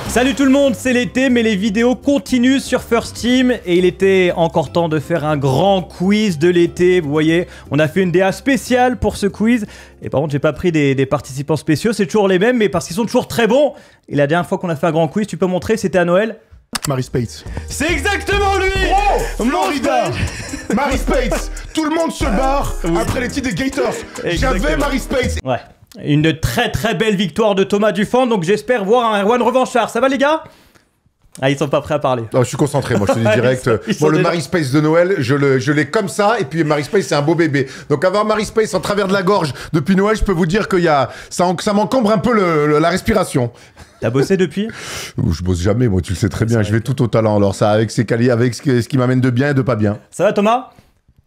Salut tout le monde, c'est l'été, mais les vidéos continuent sur First Team et il était encore temps de faire un grand quiz de l'été. Vous voyez, on a fait une DA spéciale pour ce quiz. Et par contre, j'ai pas pris des participants spéciaux, c'est toujours les mêmes, mais parce qu'ils sont toujours très bons. Et la dernière fois qu'on a fait un grand quiz, tu peux montrer, c'était à Noël. Mary Spates. C'est exactement lui. Oh, Florida. Mary Spates. Tout le monde se barre après les titres des Gators. J'avais Mary Spates. Ouais. Une très très belle victoire de Thomas Dufend, donc j'espère voir un Erwan revanchard. Ça va les gars? Ah, ils sont pas prêts à parler. Non, je suis concentré, moi je te dis direct. Moi le Mary Space de Noël, je l'ai comme ça, et puis Mary Space c'est un beau bébé. Donc avoir Mary Space en travers de la gorge depuis Noël, je peux vous dire que ça m'encombre un peu la respiration. T'as bossé depuis? Je bosse jamais, moi tu le sais très bien, je vais tout au talent. Alors ça, avec ce qui m'amène de bien et de pas bien. Ça va Thomas?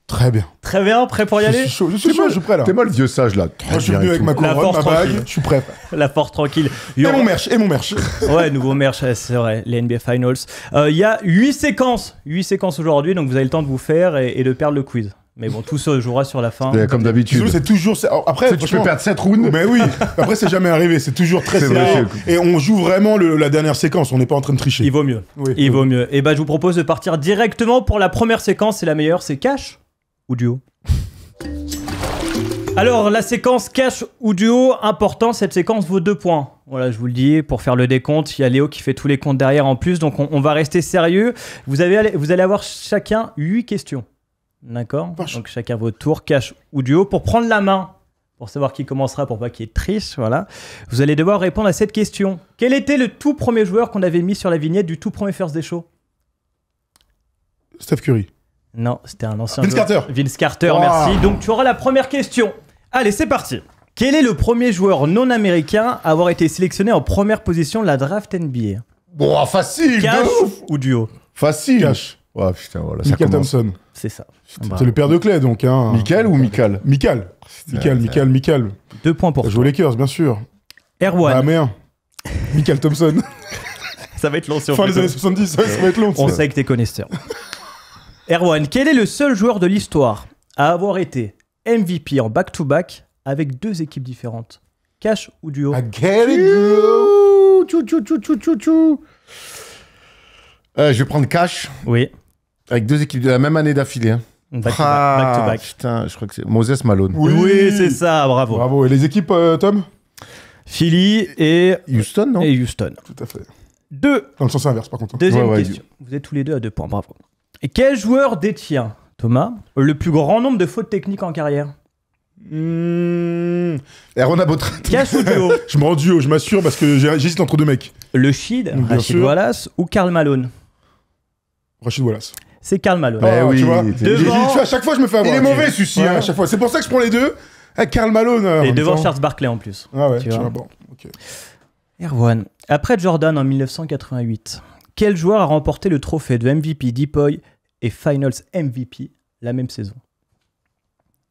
Très bien. Très bien, prêt pour y aller? Je suis prêt là. T'es moi le vieux sage là. Moi, je suis venu avec ma couronne, ma bague, je suis prêt. La force tranquille. Et mon merch. Ouais, nouveau merch, c'est vrai, les NBA Finals. Il y a 8 séquences aujourd'hui, donc vous avez le temps de vous faire et de perdre le quiz. Mais bon, tout se jouera sur la fin. Comme d'habitude. C'est toujours... Après, tu peux perdre 7 rounds. Mais oui, après c'est jamais arrivé, c'est toujours très serré. Et on joue vraiment la dernière séquence, on n'est pas en train de tricher. Il vaut mieux. Oui, Il vaut mieux. Et bah je vous propose de partir directement pour la première séquence, c'est la meilleure, c'est cash ou duo? Alors, la séquence cash ou duo, important, cette séquence vaut 2 points. Voilà, je vous le dis, pour faire le décompte, il y a Léo qui fait tous les comptes derrière en plus, donc on va rester sérieux. Vous allez avoir chacun 8 questions. D'accord? Donc chacun votre tour, cash ou duo. Pour prendre la main, pour savoir qui commencera, pour pas qu'il y ait de triche, voilà, vous allez devoir répondre à cette question. Quel était le tout premier joueur qu'on avait mis sur la vignette du tout premier First Day Show? Steph Curry. Non, c'était un ancien Vince joueur. Carter. Vince Carter, merci. Donc tu auras la première question. Allez, c'est parti. Quel est le premier joueur non américain à avoir été sélectionné en première position de la draft NBA? Bon, facile. Cash ou duo? Facile. Cash. Oh putain, voilà. Ça Michael commence. Thompson. C'est ça. C'est le père de Clay donc. Hein. Michael ou Michael? Michael. 2 points pour T'as toi. joué aux Lakers, bien sûr. Erwan. Ah, mais un. Michael Thompson. Ça va être long si on Fin fait des ça. années 70, ça va être long. On sait que t'es connaisseur. Erwan, quel est le seul joueur de l'histoire à avoir été MVP en back-to-back avec 2 équipes différentes? Cash ou duo? I get it, bro. Tchou. Je vais prendre cash. Oui. Avec 2 équipes de la même année d'affilée. Hein. Back-to-back. Putain, je crois que c'est Moses Malone. Oui, c'est ça, bravo. Bravo. Et les équipes, Tom? Philly et Houston, non? et Houston. Tout à fait. 2. Dans le sens inverse, par contre. Deuxième Ouais, question. Vous êtes tous les deux à 2 points, bravo. Et quel joueur détient, Thomas, le plus grand nombre de fautes techniques en carrière? Aaron Abotrat. Cash ou duo? Je me rends duo, je m'assure, parce que j'hésite entre 2 mecs. Le Shid, Bien Rachid sûr. Wallace ou Karl Malone? Rachid Wallace. C'est Karl Malone. Eh oui, tu vois. Devant- À chaque fois, je me fais avoir. Il est mauvais, celui-ci, Ouais, hein. à chaque fois. C'est pour ça que je prends les 2. Avec Karl Malone. en Et même devant temps. Charles Barkley en plus. Ah ouais, Tu tu vois. vois, bon. Ok. Erwan, après Jordan en 1988, quel joueur a remporté le trophée de MVP DPOY et Finals MVP la même saison?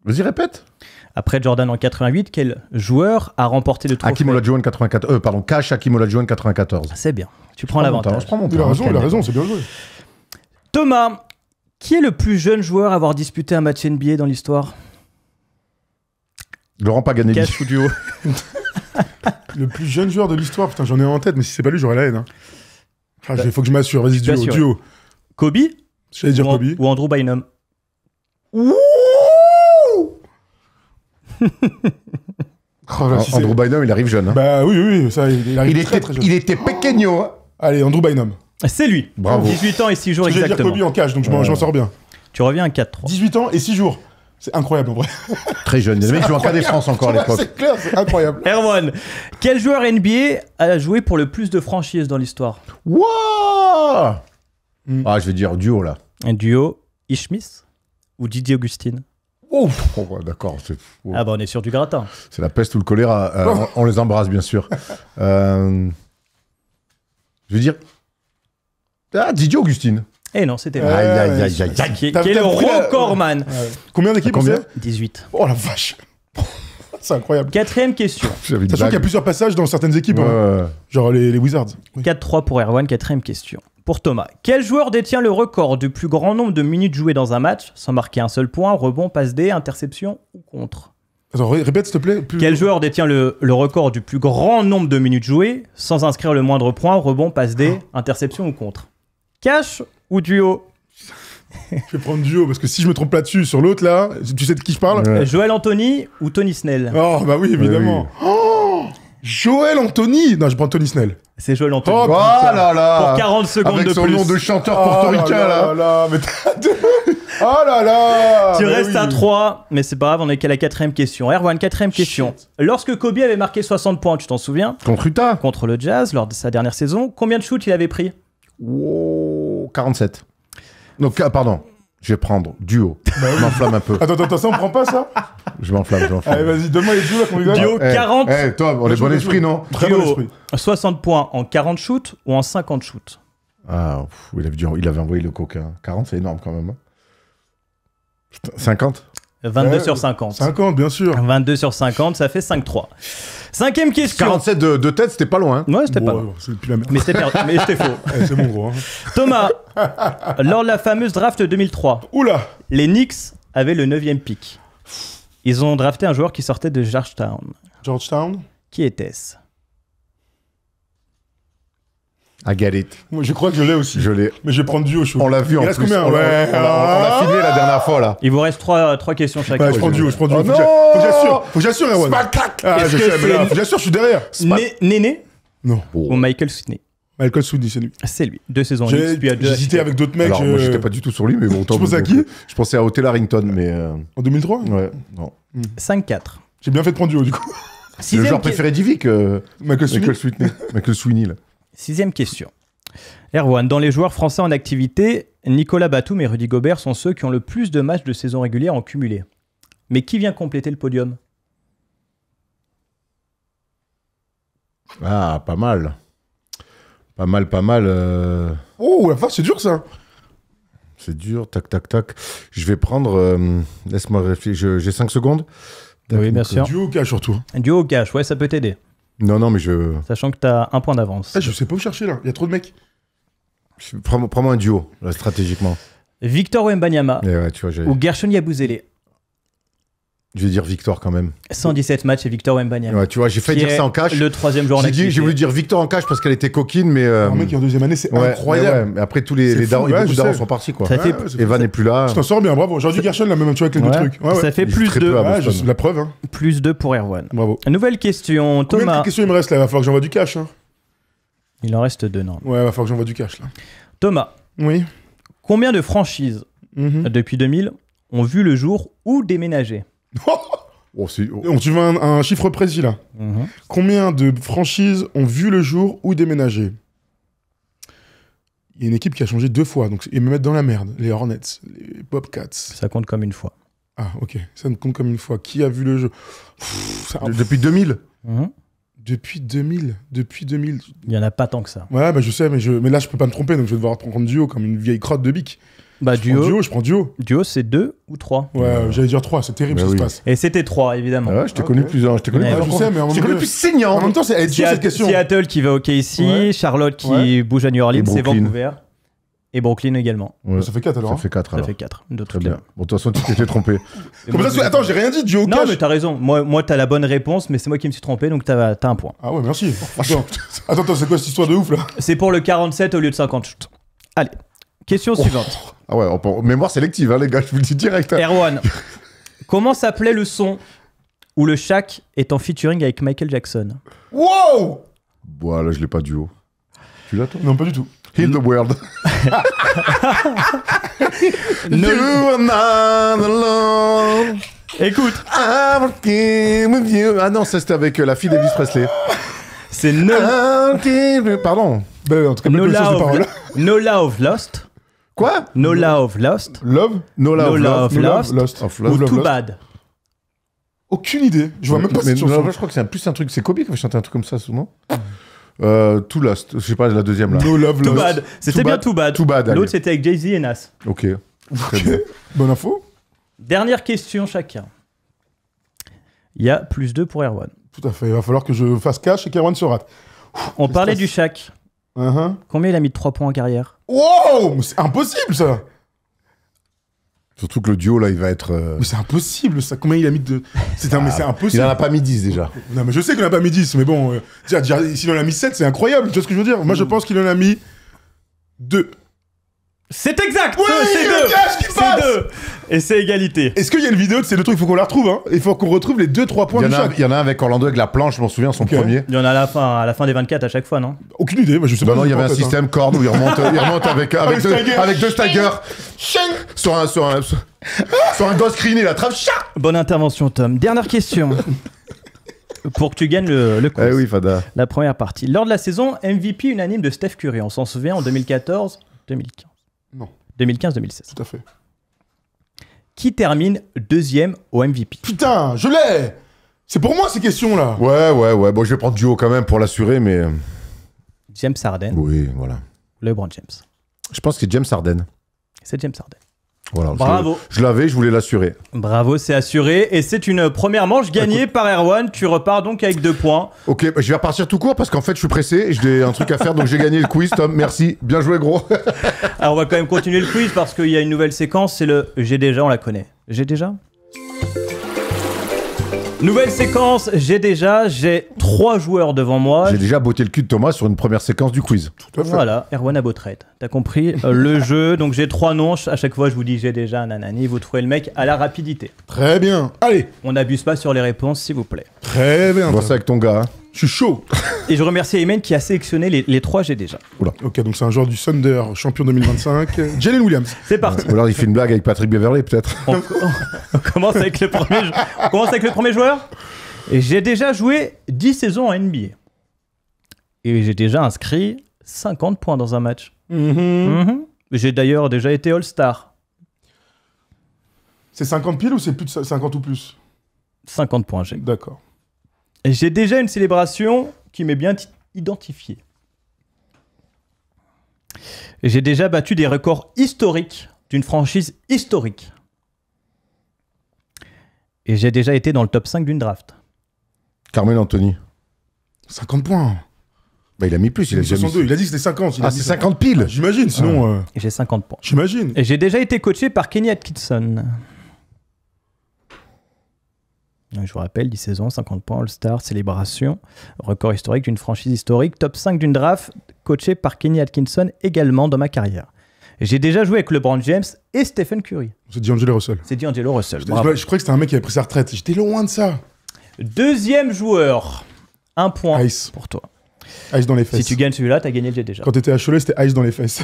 Vas-y, répète. Après Jordan en 88, quel joueur a remporté le trophée? Hakim Olajuwon 94. Pardon, cash Hakim Olajuwon 94. C'est bien, tu prends l'avantage. Je prends mon Il a temps. raison, c'est bien joué. Thomas, qui est le plus jeune joueur à avoir disputé un match NBA dans l'histoire? Laurent Paganelli. Cash ou duo? Le plus jeune joueur de l'histoire, putain, j'en ai un en tête, mais si c'est pas lui, j'aurais la haine. Hein. Il faut que je m'assure, vas-y, Je t'assure. duo. Kobe J'allais dire Kobe. ou Andrew Bynum? Oh, là, si c'est- Andrew Bynum, il arrive jeune. Hein. Bah oui, ça, il arrive très, très jeune. Il était pequeño. Hein. Allez, Andrew Bynum. C'est lui. Bravo. 18 ans et 6 jours J'allais dire exactement. Kobe en cash, donc je m'en sors bien. Tu reviens à 4-3. 18 ans et 6 jours. C'est incroyable en vrai. Très jeune. Les mecs jouent en cas des France encore à l'époque. C'est clair, c'est incroyable. Erwan, quel joueur NBA a joué pour le plus de franchises dans l'histoire? Wouah. Ah, je vais dire duo là. Un duo, Ishmis ou Didier Augustine? Ouf. Oh, ouais, d'accord. C'est Ah bah on est sur du gratin. c'est la peste ou le choléra. On les embrasse, bien sûr. Je veux dire. Ah, Didier Augustine. Eh non, c'était Ouais, vrai. Aïe, aïe, ouais, aïe, aïe, aïe. Qui est T'as le pris la- recordman. Combien d'équipes on Combien sait 18. Oh la vache. C'est incroyable. Quatrième question. J'avais une Sachant qu'il y a blague. plusieurs passages dans certaines équipes. Ouais, hein. ouais. Genre les Wizards. Oui. 4-3 pour Erwan, quatrième question. Pour Thomas. Quel joueur détient le record du plus grand nombre de minutes jouées dans un match, sans marquer un seul point, rebond, passe D, interception ou contre? Attends, répète s'il te plaît. Quel joueur détient le record du plus grand nombre de minutes jouées, sans inscrire le moindre point, rebond, passe D, interception ou contre? Cash ou duo? Je vais prendre duo, parce que si je me trompe là-dessus, sur l'autre, là, tu sais de qui je parle? Ouais. Joël Anthony ou Tony Snell? Oh, bah oui, évidemment. Oh, Joël Anthony. Non, je prends Tony Snell. C'est Joël Anthony. Oh, Oh là là. Pour 40 secondes Avec de son plus. nom de chanteur portoricain, là. Mais oh là là. Tu mais restes oui. à 3, mais c'est pas grave, on est qu'à la 4ème question. Erwan, 4ème question. Lorsque Kobe avait marqué 60 points, tu t'en souviens? Contre Utah. Contre le Jazz, lors de sa dernière saison, combien de shoots il avait pris? Wow, 47. Donc, pardon. Je vais prendre duo. Je m'enflamme un peu. Attends, ça on prend pas ça? Je m'enflamme. Allez, vas-y, donne-moi les duos là qu'on rigole. Duo. 40. Eh, toi, on est bon esprit, non? Très bon Duo. esprit. 60 points en 40 shoots ou en 50 shoots? Ah, il avait envoyé le coquin. 40, c'est énorme quand même. Putain, 50? 22 Ouais, sur 50. 50, bien sûr. 22 sur 50, ça fait 5-3. 5ème question. 47 de tête, c'était pas loin. Ouais, c'était pas Bon, loin. c'est plus la merde. Mais c'était perdu. Mais c'était faux. Eh, c'est bon, gros. Hein. Thomas, lors de la fameuse draft 2003, Oula. les Knicks avaient le 9e pick. Ils ont drafté un joueur qui sortait de Georgetown. Georgetown. Qui était-ce? I get it. Moi, je crois que je l'ai aussi. Je l'ai. Mais je vais prendre duo chaud. On l'a vu Il en reste plus. combien? On l'a Ouais. on l'a filmé la dernière fois, là. Il vous reste 3 questions chacun. Ouais, je prends duo, je prends duo. Oh Faut non. que j'assure. Faut que j'assure, Erwan. Smack. Ah, Est-ce je que sais, mais là, c'est- faut que j'assure, je suis derrière. Néné Non. ou Michael Sweetney? Michael Sweeney, c'est lui. C'est lui. 2 saisons Knicks, J'ai puis à 2 hésité avec d'autres mecs. Alors, moi, j'étais pas du tout sur lui, mais bon. Tu pensais à qui? Je pensais à Hotel Harrington, mais. En 2003? Ouais, non. 5-4. J'ai bien fait de prendre duo, du coup. C'est le joueur préféré d'Ivy que Michael Sweeney. Michael Sweeney, là. 6ème question. Erwan, dans les joueurs français en activité, Nicolas Batum et Rudy Gobert sont ceux qui ont le plus de matchs de saison régulière en cumulé. Mais qui vient compléter le podium? Ah, pas mal. Pas mal. Oh, la vache, c'est dur, ça. C'est dur, tac, tac, tac. Je vais prendre... laisse-moi réfléchir. J'ai 5 secondes. Oui, bien sûr. Duo ou cash, surtout. Duo ou cash, ouais, ça peut t'aider. Non, mais je... Sachant que t'as 1 point d'avance. Ah, je sais pas où chercher, là. Il y a trop de mecs. Prends-moi un duo, là, stratégiquement. Victor Wembanyama Et ouais, tu vois, ou Gershon Yabusele. je vais dire Victor quand même. 117 matchs et Victor Wembanyama. Ouais, tu vois, j'ai failli Qui dire est ça en cash. le 3e joueur en activité. J'ai voulu dire Victor en cash parce qu'elle était coquine, mais... Un mec qui est en deuxième année, c'est ouais, incroyable. ouais, mais après, tous les C'est fou, darons, ouais, beaucoup je de darons sais. sont partis, quoi. Ça fait- Ouais, c'est Evan fou. n'est plus là. Tu t'en sors bien, bravo. J'aurais dû Gershon, là, même, tu vois, avec les deux Ouais. trucs. Ouais, ouais. Ça fait Il joue plus très 2. peu à Ouais, Boston. la preuve, hein. Plus 2 pour Erwan. Bravo. Nouvelle question, Combien de Thomas. questions il me reste, là? Il va falloir que j'envoie du cash, hein. Il en reste 2, non. Ouais, il va falloir que j'envoie du cash, là. Thomas, Oui. combien de franchises Mhm. depuis 2000 ont vu le jour ou déménagé? Oh, c'est... On tu veux un chiffre précis, là. Combien de franchises ont vu le jour ou déménagé? Il y a une équipe qui a changé 2 fois, donc ils me mettent dans la merde. Les Hornets, les Bobcats. Ça compte comme une fois. Ah, ok. Ça me compte comme une fois. Qui a vu le jeu? Depuis 2000 Depuis 2000. Depuis 2000. Il n'y en a pas tant que ça. Ouais, bah je sais, mais là, je peux pas me tromper, donc je vais devoir prendre duo comme une vieille crotte de bic. Bah, Je prends duo. duo c'est 2 ou 3. Ouais, j'allais dire 3, c'est terrible, Bah ça oui. se passe. Et c'était 3, évidemment. Ah ouais, je t'ai Ok. connu plus... Je t'ai connu Ouais, plus- je sais, mais en je t'ai même connu temps- plus saignant. En même temps, elle est dure cette question. Seattle qui va au KC, Ouais. Charlotte qui Ouais. bouge à New Orleans, Et c'est Brooklyn. Vancouver. Et Brooklyn également. Ouais. Ça fait 4 alors. Ça hein. fait 4 Ça alors. fait 4. De Très toutes bien. Bon, de toute façon, tu t'étais trompé. Comme ça, attends, j'ai rien dit, duo Non, cash. mais t'as raison. Moi t'as la bonne réponse, mais c'est moi qui me suis trompé, donc t'as un point. Ah ouais, merci. Attends, c'est quoi cette histoire de ouf là? C'est pour le 47 au lieu de 50 shoots. Allez, question suivante. Ah ouais, mémoire sélective, hein, les gars, je vous le dis direct. hein. Erwan, comment s'appelait le son où le Shaq est en featuring avec Michael Jackson? Wow! Bon, là, je l'ai pas duo. Tu l'as, toi? Non, pas du tout. Heal the world. No- You are not alone. Écoute, I'm working with you. Ah non, ça c'était avec la fille d'Elvis Presley. c'est Pardon. Ben, en tout cas, No même chose de Love, parole. No Love Lost. Quoi? No Love Lost. Love? No No Love. Love No Lost. Lost. Of Ou Love. Love Too Lost. Bad. Aucune idée. Je vois même pas Mais cette No chanson. Love, je crois que c'est plus un truc. C'est Kobe qui avait chanté un truc comme ça souvent. Too Lost. Je sais pas, la deuxième là. No Love Too Lost. Bad. C'était Too bien Bad. Too Bad. Too Bad, allez. L'autre c'était avec Jay-Z et Nas. Ok. Très bien. Bonne info. Dernière question chacun. Il y a plus 2 pour Erwan. Tout à fait. Il va falloir que je fasse cash et qu'Erwan se rate. On parlait passe du Shaq. Uh-huh. Combien il a mis de 3 points en carrière? Wow, mais c'est impossible ça. Surtout que le duo, là, il va être... Mais c'est impossible ça. Combien il a mis de... Mais c'est impossible. Il en a pas mis 10 déjà. Non, mais je sais qu'il en a pas mis 10, mais bon, s'il en a mis 7, c'est incroyable. Tu vois ce que je veux dire? Moi, je pense qu'il en a mis 2. C'est exact. Oui, c'est le cash qui passe. 2. Et c'est égalité. Est-ce qu'il y a une vidéo de ces deux trucs? Il faut qu'on la retrouve, hein. Il faut qu'on retrouve les 2-3 points de chaque. Il y en a un avec Orlando avec la planche, je m'en souviens, son premier. Il y en a à la fin des 24 à chaque fois, non? Aucune idée, mais je sais pas. Non, il y avait un système corde où il remonte avec deux staggers sur un dos screen et la trappe. Bonne intervention, Tom. Dernière question. Pour que tu gagnes le quiz. Eh oui, Fada. La première partie. Lors de la saison MVP unanime de Steph Curry, on s'en souvient en 2014-2015. Non. 2015-2016. Tout à fait. Qui termine deuxième au MVP? Putain, je l'ai. C'est pour moi ces questions-là. Ouais. Bon, je vais prendre duo quand même pour l'assurer, mais... James Harden. Oui, voilà. LeBron James. Je pense que c'est James Harden. C'est James Harden. Voilà. Bravo. Je l'avais, je voulais l'assurer. Bravo, c'est assuré. Et c'est une première manche gagnée par Erwan. Tu repars donc avec 2 points. Ok, bah, je vais repartir tout court parce qu'en fait, je suis pressé. J'ai un truc à faire, donc j'ai gagné le quiz, Tom. Merci. Bien joué, gros. Alors, on va quand même continuer le quiz parce qu'il y a une nouvelle séquence. C'est le J'ai déjà, on la connaît. J'ai déjà? Nouvelle séquence, j'ai 3 joueurs devant moi. J'ai déjà botté le cul de Thomas sur une première séquence du quiz. Tout à fait. Voilà, Erwan a beau trade. T'as compris le jeu. Donc j'ai 3 noms. À chaque fois, je vous dis j'ai déjà, nanani. Vous trouvez le mec à la rapidité. Très bien. Allez. On n'abuse pas sur les réponses, s'il vous plaît. Très bien. Vois ça avec ton gars. Hein. Je suis chaud. Et je remercie Ayman qui a sélectionné les 3 j'ai déjà. Oula. Ok, donc c'est un joueur du Thunder, champion 2025. Jalen Williams. C'est parti. Ou alors il fait une blague avec Patrick Beverley, peut-être. On commence avec le premier joueur. Et j'ai déjà joué 10 saisons en NBA. Et j'ai déjà inscrit 50 points dans un match. J'ai d'ailleurs déjà été All-Star. C'est 50 piles ou c'est plus de 50 ou plus? 50 points, j'ai. D'accord. Et j'ai déjà une célébration qui m'est bien identifiée. Et j'ai déjà battu des records historiques d'une franchise historique. Et j'ai déjà été dans le top 5 d'une draft. Carmelo Anthony. 50 points. Bah, il a mis plus, il a déjà 62. mis... Il a dit que c'était 50. Ah, c'est 50 piles. J'imagine, sinon... Et j'ai 50 points. J'imagine. Et j'ai déjà été coaché par Kenny Atkinson. Je vous rappelle, 10 saisons, 50 points, All-Star, célébration, record historique d'une franchise historique, top 5 d'une draft, coaché par Kenny Atkinson également dans ma carrière. Et j'ai déjà joué avec LeBron James et Stephen Curry. C'est D'Angelo Russell. C'est D'Angelo Russell. Je croyais que c'était un mec qui avait pris sa retraite. J'étais loin de ça. Deuxième joueur. 1 point Ice. pour toi. Ice dans les fesses. Si tu gagnes celui-là, t'as gagné le jet déjà. Quand t'étais à Cholet, c'était Ice dans les fesses.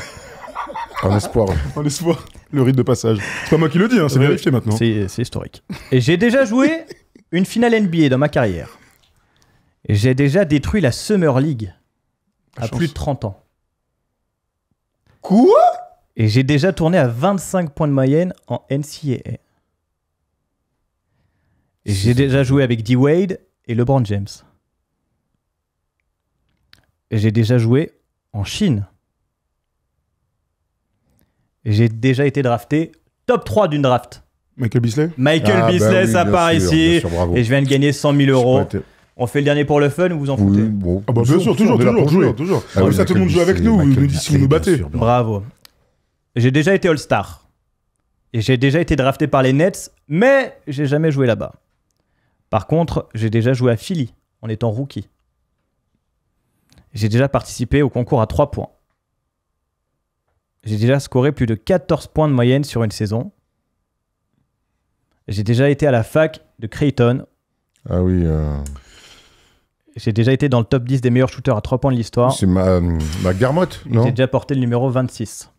En espoir. En espoir. Le rite de passage. C'est pas moi qui le dis, hein, c'est vérifié maintenant. C'est historique. Et j'ai déjà joué une finale NBA dans ma carrière. Et j'ai déjà détruit la Summer League à plus de 30 ans. Quoi? Et j'ai déjà tourné à 25 points de moyenne en NCAA. Et j'ai déjà joué avec D-Wade et LeBron James. Et j'ai déjà joué en Chine. Et j'ai déjà été drafté top 3 d'une draft. Michael Beasley? Michael Beasley, ça part ici. Sûr, et je viens de gagner 100 000 euros. On fait le dernier pour le fun ou vous en foutez? Oui, bon. Ah bah bien sûr, toujours. Ah oui, ça, tout le monde joue avec nous. Nous dit si vous nous battez. Bravo. J'ai déjà été All-Star. Et j'ai déjà été drafté par les Nets, mais j'ai jamais joué là-bas. Par contre, j'ai déjà joué à Philly en étant rookie. J'ai déjà participé au concours à 3 points. J'ai déjà scoré plus de 14 points de moyenne sur une saison. J'ai déjà été à la fac de Creighton. Ah oui. J'ai déjà été dans le top 10 des meilleurs shooters à 3 points de l'histoire. C'est McDermott, non? J'ai déjà porté le numéro 26.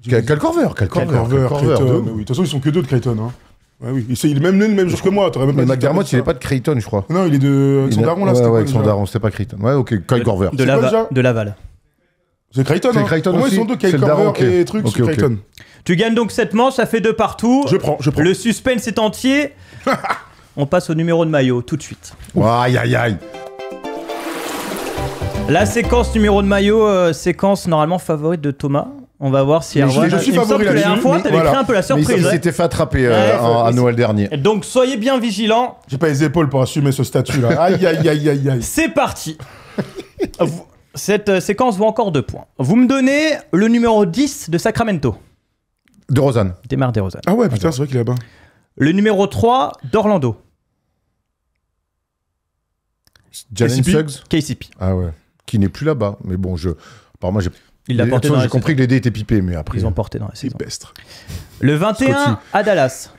Quel Corver, Creighton. De toute façon, ils sont que 2 de Creighton. Hein. Ouais, oui. Il est même né le même jour que moi. Mais McDermott, il est pas de Creighton, je crois. Non, il est de. Avec son daron là. Ouais, avec son daron, c'était pas Creighton. Ouais, ok. Kyle Corver. De Laval. C'est Creighton. C'est Creighton aussi. Moi, ils sont 2, Kyle Corver et trucs sur Creighton. Tu gagnes donc cette manche, ça fait 2 partout. Je prends. Le suspense est entier. On passe au numéro de maillot tout de suite. Aïe, aïe, aïe. La séquence numéro de maillot, séquence normalement favorite de Thomas. On va voir si Erwan... Je suis favori là-dessus. La dernière fois, t'avais créé un peu la surprise. Mais il s'était fait attraper à Noël dernier. Donc soyez bien vigilants. J'ai pas les épaules pour assumer ce statut là. Aïe, aïe, aïe, aïe, aïe. C'est parti. Cette séquence vaut encore 2 points. Vous me donnez le numéro 10 de Sacramento. De Rosanne. DeMar DeRozan. Ah ouais, putain, c'est vrai qu'il est là-bas. Le numéro 3 d'Orlando. Jalen KCP? Suggs. KCP. Ah ouais. Qui n'est plus là-bas. Mais bon, apparemment, Il l'a porté dans j'ai la compris que les dés étaient pipés, mais après. Ils ont porté dans la C'est saison. pestre. Le 21 Scotty. à Dallas.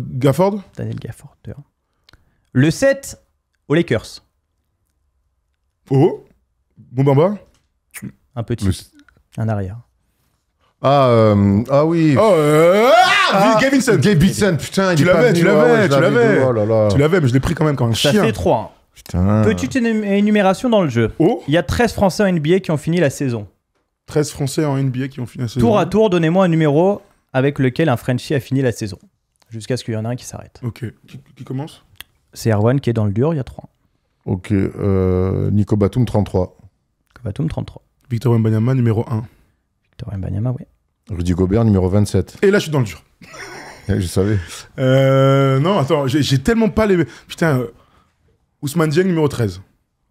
Gafford. Daniel Gafford. Le 7 aux Lakers. Oh. Bombamba. Un petit. Le- Un arrière. Ah oui. Oh, Gabe Vincent. Gabe Vincent, putain, il Tu est pas l'avais, venu. tu l'avais, Ouais, je tu l'avais. l'avais. Oh là là. Tu l'avais, mais je l'ai pris quand même comme un Ça chien. fait 3. Putain. Petite énumération dans le jeu. Oh. Il y a 13 Français en NBA qui ont fini la saison. 13 Français en NBA qui ont fini la saison. Tour à tour, donnez-moi un numéro avec lequel un Frenchie a fini la saison. Jusqu'à ce qu'il y en ait un qui s'arrête. Ok. Qui commence? C'est Erwan qui est dans le dur, il y a 3. Ok. Nico Batum, 33. Kovatum, 33. Victor Wembanyama, numéro 1. Victor Wembanyama, oui. Rudy Gobert, numéro 27. Et là, je suis dans le dur. Je savais. Non, attends, j'ai tellement pas les... Putain, Ousmane Dieng, numéro 13.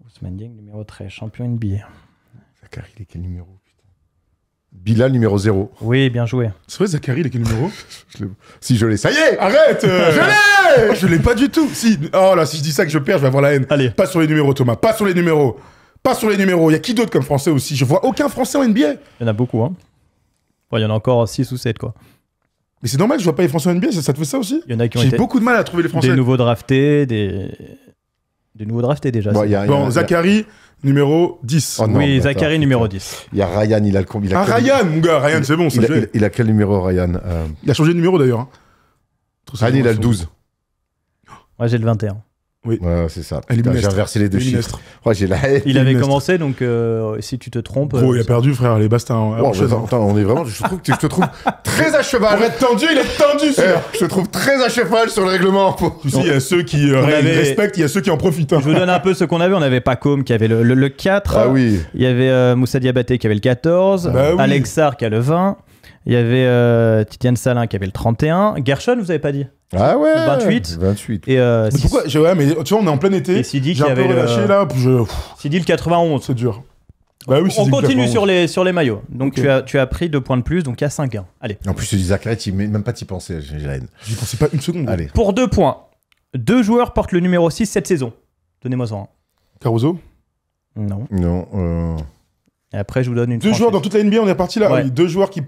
Ousmane Dieng, numéro 13, champion NBA. Zachary, il est quel numéro, putain. Bilal, numéro 0. Oui, bien joué. C'est vrai, Zachary, il est quel numéro? Si je l'ai, ça y est. Arrête Je l'ai. Oh, je l'ai pas du tout. Si. Oh là, si je dis ça que je perds, je vais avoir la haine. Allez. Pas sur les numéros, Thomas. Pas sur les numéros. Pas sur les numéros. Il y a qui d'autre comme Français aussi? Je vois aucun Français en NBA. Il y en a beaucoup, hein. Bon, il y en a encore 6 ou 7, quoi. Mais c'est normal que je vois pas les Français en NBA. Ça te fait ça aussi? Il y en a qui ont J'ai été beaucoup de mal à trouver les Français. des nouveaux draftés, des nouveaux draftés déjà. Bon, c'est- il y a- Bon, Zachary, numéro 10. Oh non, oui, bâtard, Zachary, putain. numéro 10. Il y a Ryan, il a le combi. Ah, Ryan, mon gars. Ryan, c'est bon, ça j'ai. Il a quel numéro, Ryan Il a changé de numéro d'ailleurs. hein. Ryan, il a le 12. Moi, j'ai le 21. Ouais, c'est ça. Elle est Putain, j'ai ministre. inversé les deux Elle est chiffres. Ouais, j'ai la haine. Il avait Ministre. commencé, donc si tu te trompes. Gros, il a perdu, frère. Les basta. Oh, attends, on est vraiment. Je te trouve très à cheval. Pour être tendu, il est tendu, Eh, celui-là. je te trouve très à cheval sur le règlement. Tu sais, il y a ceux qui avait- respectent, il y a ceux qui en profitent. hein. Je vous donne un peu ce qu'on avait. On avait Pacôme qui avait le 4. Ah oui. Il y avait Moussa Diabaté qui avait le 14. Bah oui. Alex Sarr qui a le 20. Il y avait Titiane Salin qui avait le 31. Gershon, vous avez pas dit. Ah ouais. 28. 28. Et Mais pourquoi Ouais, mais tu vois, on est en plein été. Et Sidi J'ai qui un peu avait le- relâché là. Sidi le 91. C'est dur. Bah oui, On c'est continue 91. sur les maillots. Donc Ok. tu as pris 2 points de plus, donc il y a 5-1. Allez. En plus, je dis Zachary, même pas t'y penser. J'ai la haine. J'y pensais pas une seconde. Allez. Pour 2 points, 2 joueurs portent le numéro 6 cette saison. Donnez-moi ça. Caruso. Non. Non. Et après, je vous donne une 2 joueurs dans franchise. toute la NBA, on est parti là. Ouais. Oui, 2 joueurs qui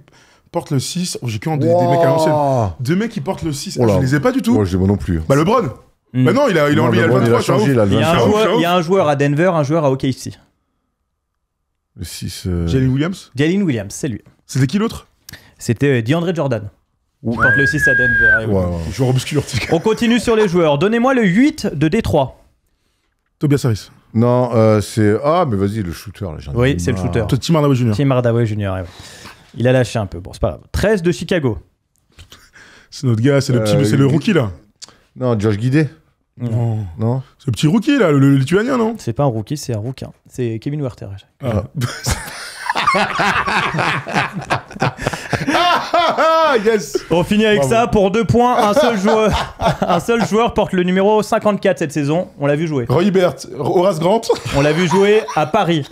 portent le 6. Oh, j'ai que des mecs à l'ancienne. Wow. 2 mecs qui portent le 6. Oh là. Je les ai pas du tout. Moi, je moi non plus. Bah, LeBron. Hmm. Bah, non, il a enlevé le LeBron, 23. il a changé, là, le Il y a un 23. Ciao, joueur- ciao. il y a un joueur à Denver, un joueur à OKC. Le 6. Jalen Williams. Jalen Williams, c'est lui. C'était qui l'autre? C'était DeAndre Jordan. Qui porte le 6 à Denver. Et oui. Ouais, ouais. Joueur obscur. On continue sur les joueurs. Donnez-moi le 8 de Détroit. Tobias Harris. Non, c'est. Ah, mais vas-y, le shooter. Là, j'en ai Oui, c'est le marre. shooter. Toi, Tim Hardaway Jr. Tim Hardaway Jr. ouais. Il a lâché un peu. Bon, c'est pas grave. 13 de Chicago. C'est notre gars, c'est le petit, Euh, c'est le rookie là. Non, Josh Guidé. Non. Non. C'est le petit rookie là, le lituanien, non? C'est pas un rookie, c'est un rouquin. C'est Kevin Werther. Ah. Ah, yes. On finit avec Bravo. ça pour 2 points. Un seul joueur porte le numéro 54 cette saison. On l'a vu jouer. Roy Hibbert, Horace Grant, On l'a vu jouer à Paris.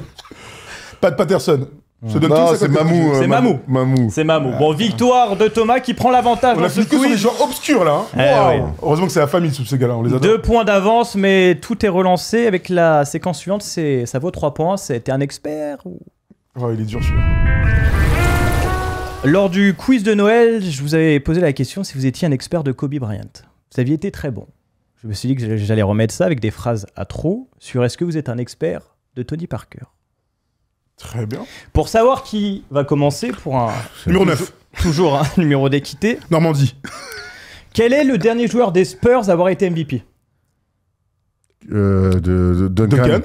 Pat Patterson. Je te donne Non, tout ça c'est comme Mamou. C'est Mamou. Mamou. C'est Mamou. Bon, victoire de Thomas qui prend l'avantage On dans a ce fait que sur les quiz. joueurs obscurs là. hein. Eh Waouh. oui. Heureusement que c'est la famille tous ces gars-là, on les adore. 2 points d'avance, mais tout est relancé avec la séquence suivante. Ça vaut 3 points. T'es un expert ou... Oh, il est dur celui-là. Lors du quiz de Noël, je vous avais posé la question si vous étiez un expert de Kobe Bryant. Vous aviez été très bon. Je me suis dit que j'allais remettre ça avec des phrases à trop sur est-ce que vous êtes un expert de Tony Parker. Très bien. Pour savoir qui va commencer pour un Numéro 9, toujours un numéro d'équité, Normandie. quel est le dernier joueur des Spurs à avoir été MVP? De Duncan. Duncan.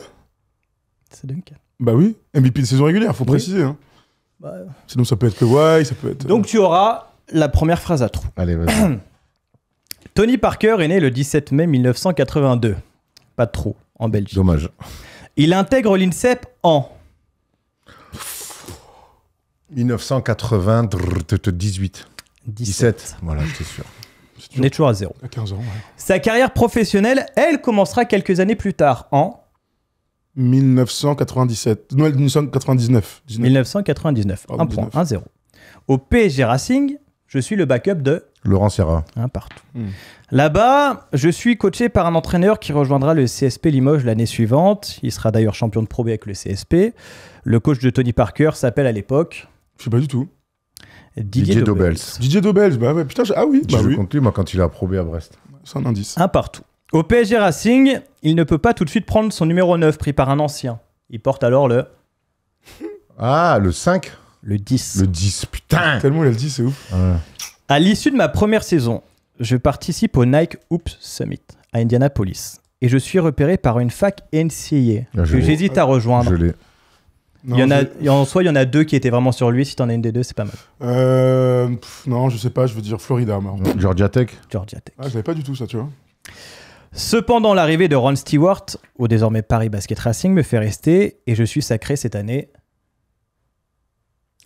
C'est Duncan. Bah oui, MVP de saison régulière, faut Oui. préciser. Hein. Bah, Sinon ça peut être Kawhi, ça peut être... donc tu auras la première phrase à trous. Allez, vas-y. Tony Parker est né le 17 mai 1982. Pas de trou, en Belgique. Dommage. Il intègre l'INSEP en 1918. 17. Voilà, j'étais sûr. C'est On est toujours à 0. À 15 ans, ouais. Sa carrière professionnelle, elle, commencera quelques années plus tard en 1997. Noël 1999. 1999. Pardon, 1 point, 19. 1-0. Au PSG Racing, je suis le backup de... Laurent Serra. Un partout. Là-bas, je suis coaché par un entraîneur qui rejoindra le CSP Limoges l'année suivante. Il sera d'ailleurs champion de Pro B avec le CSP. Le coach de Tony Parker s'appelle à l'époque... Je sais pas du tout. Didier Dobels. Didier Dobels, bah ouais, putain, ah oui, J'ai bah joué oui. contre lui, moi, quand il a probé à Brest. C'est un indice. Un partout. Au PSG Racing, il ne peut pas tout de suite prendre son numéro 9 pris par un ancien. Il porte alors le Ah, le 5 Le 10. Le 10, putain. Tellement il a le dit, c'est ouf. Ouais. À l'issue de ma première saison, je participe au Nike Hoops Summit à Indianapolis. Et je suis repéré par une fac NCAA Ah, je que l'ai. j'hésite à rejoindre. Je l'ai. Non, Soit il y en a deux qui étaient vraiment sur lui. Si t'en as une des deux, c'est pas mal. non, je sais pas, je veux dire Florida. Moi. Georgia Tech. Georgia Tech. Ah, je savais pas du tout ça, tu vois. Cependant, l'arrivée de Ron Stewart au désormais Paris Basket Racing me fait rester et je suis sacré cette année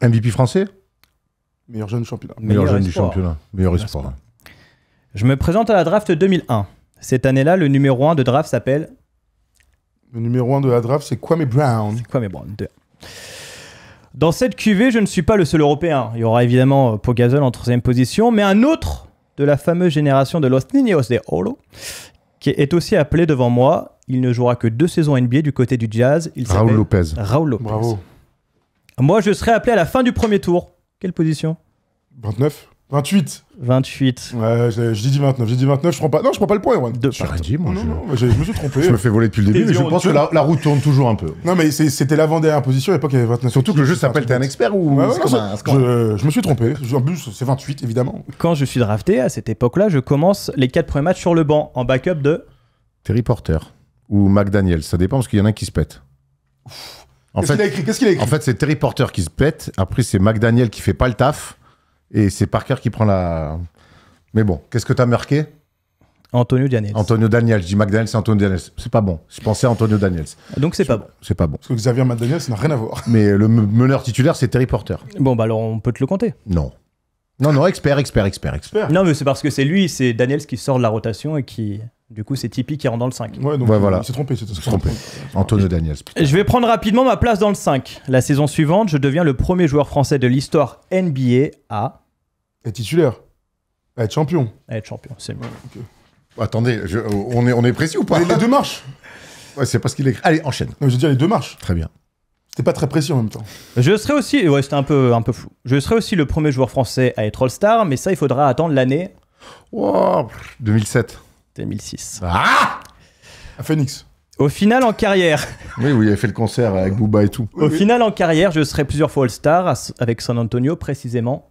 MVP français. Meilleur jeune championnat. Meilleur jeune du espoir. championnat. Meilleur Meilleur espoir. Je me présente à la draft 2001. Cette année-là, le numéro 1 de draft s'appelle... Le numéro 1 de la draft, c'est Kwame Brown. Quoi, mais bon, 2. Dans cette QV, je ne suis pas le seul européen. Il y aura évidemment Pau Gasol en 3e position, mais un autre de la fameuse génération de Los Niños de Oro, qui est aussi appelé devant moi. Il ne jouera que 2 saisons NBA du côté du Jazz. Il Raoul s'appelle Lopez. Raoul Lopez. Bravo. Moi, je serai appelé à la fin du premier tour. Quelle position? 29 28. 28. Ouais, j'ai dit 29. J'ai dit 29, je prends pas. Non, je prends pas le point, Erwan. Deux J'aurais partout. dit, moi. Non, je... non, non, je me suis trompé. Je me fais voler depuis le début, mais je Vision, pense tu que la roue tourne toujours un peu. Non, mais c'était l'avant-dernière position, à l'époque il y avait 29. Surtout que le jeu s'appelle T'es un expert ou Ouais, ouais, c'est non, comme un- je me suis trompé. En plus, c'est 28, évidemment. Quand je suis drafté, à cette époque-là, je commence les 4 premiers matchs sur le banc, en backup de... Terry Porter ou McDaniel, ça dépend parce qu'il y en a un qui se pète. En Qu'est-ce qu'il a fait, écrit Qu'est-ce qu'il a écrit en fait, c'est Terry Porter qui se pète, après c'est McDaniel qui fait pas le taf, et c'est Parker qui prend la... Mais bon, qu'est-ce que t'as marqué? Antonio Daniels. Antonio Daniels. Je dis McDaniel, c'est Antonio Daniels. C'est pas bon. Je pensais à Antonio Daniels. Donc c'est pas bon. C'est pas bon. Parce que Xavier McDaniel, ça n'a rien à voir. Mais le meneur titulaire, c'est Terry Porter. Bon, bah alors on peut te le compter. Non. Non, expert. Non, mais c'est parce que c'est lui, c'est Daniels qui sort de la rotation et qui... Du coup, c'est Tipeee qui rentre dans le 5. Ouais, donc Ouais, voilà. il s'est trompé. C'est trompé. Antonio Daniels. putain. Je vais prendre rapidement ma place dans le 5. La saison suivante, je deviens le premier joueur français de l'histoire NBA à Et titulaire. À être champion. être champion. C'est mieux. Attendez, on est précis ou pas? Les 2 marches. Ouais, c'est parce qu'il écrit. Allez, enchaîne. Non, je veux dire les 2 marches. Très bien. C'était pas très précis en même temps. Je serai aussi... Ouais, c'était un peu flou. Je serai aussi le premier joueur français à être All-Star, mais ça, il faudra attendre l'année Wow, 2007. 2006. Ah À Phoenix. Au final, en carrière... Oui, il avait fait le concert avec Booba et tout. Au final, en carrière, je serai plusieurs fois All-Star avec San Antonio, précisément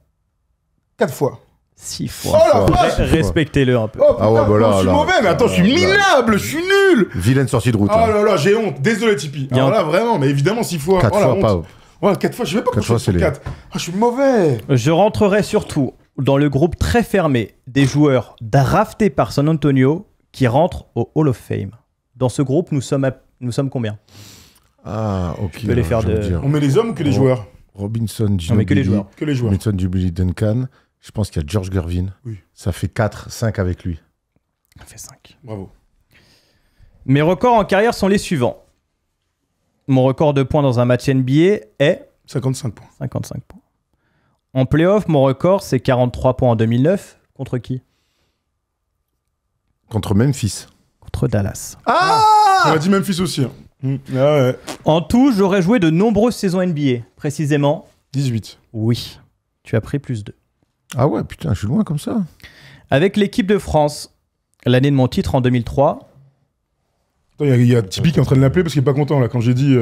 4 fois. 6 fois. Oh la vache. Respectez-le un peu. Oh putain, Ah ouais, bah là, je suis là, mauvais, mais attends, je suis là, minable, je suis nul. Vilaine sortie de route. Oh hein. là là, j'ai honte. Désolé, Tipeee. Il y a Alors un- là, vraiment, mais évidemment 6 fois. 4 oh, la fois, honte. pas. Ouais, 4 fois, je sais même pas Quatre pourquoi fois, c'est les- 4. Ah, je suis mauvais. Je rentrerai surtout dans le groupe très fermé des joueurs draftés par San Antonio qui rentrent au Hall of Fame. Dans ce groupe, nous sommes combien? Ah, ok. peux les faire je veux de- dire. On met les hommes ou que les Oh. joueurs Robinson, Non, mais que les Ginobili, joueurs. Que les joueurs. Robinson, Ginobili, Duncan. Je pense qu'il y a George Gervin. Oui. Ça fait 4, 5 avec lui. Ça fait 5. Bravo. Mes records en carrière sont les suivants. Mon record de points dans un match NBA est 55 points. 55 points. En playoff, mon record, c'est 43 points en 2009. Contre qui? Contre Memphis. Contre Dallas. On a dit Memphis aussi. Hein. Ah ouais. En tout, j'aurais joué de nombreuses saisons NBA. Précisément, 18. oui. Tu as pris plus 2. Ah ouais, putain, je suis loin comme ça. Avec l'équipe de France, l'année de mon titre en 2003, Attends, il y a Tipeee qui est en train de l'appeler parce qu'il est pas content là. Quand j'ai dit,